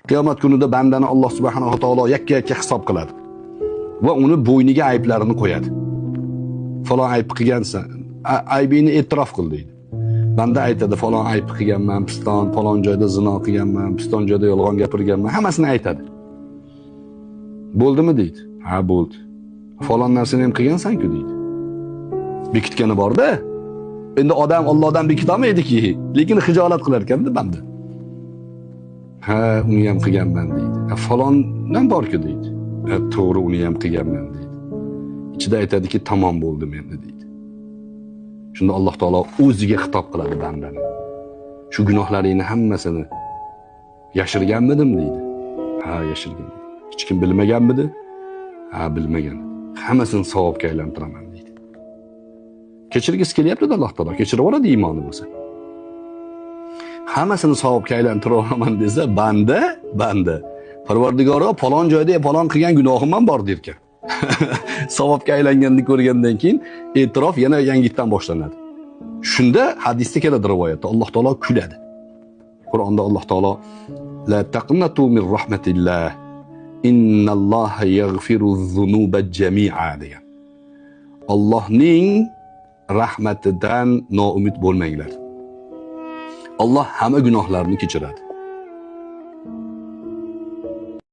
Qiyomat kunida bandani Alloh subhanahu va taolo yakka-yakka hisob qiladi va uni bo'yniga ayblarini qo'yadi. Falon ayb qilgansan, aybingni e'tirof qil deydi. Banda aytadi, falon ayb qilganman, piston, falon joyda zino qilganman, piston joyda yolg'on gapirganman, hammasini aytadi. Bo'ldimi deydi? Ha, bo'ldi. Falon narsani ham qilgansan-ku deydi. Bekitgani bor-da. Endi odam Allohdan bekitolmaydiki, lekin hijolat qilar ekanda banda. Ha, uni ham qilganman deydi. Falondan bor-ku deydi. To'g'ri, uni ham qilganman deydi. Ichida aytadiki, tamom bo'ldim endi deydi. Shunda Alloh taolo o'ziga xitob qiladi bandani. Shu gunohlaringni hammasini yashirganmidim deydi. Ha, yashirgan. Hech kim bilmaganmidi? Ha, bilmagan. Hammasini savobga aylantiraman deydi. Kechirgisi kelyapti-da Alloh taolo, kechirib yuboradi iymoni bo'lsa. Hammasini savobga aylantiraman desa, banda. Parvardigoro falon joyda falon qilgan gunohim ham bor derkan. Savobga aylanganini ko'rgandan keyin e'tirof yana yangitdan boshlanadi. Shunda hadisda keladi rivoyatda Alloh taolo kuladi. Qur'onda Alloh taolo la taqnatu min rahmatillah innalloha yaghfiru zunuba jami'a degan. Allohning rahmatidan noumid bo'lmanglar. Alloh hamma gunohlarni kechiradi.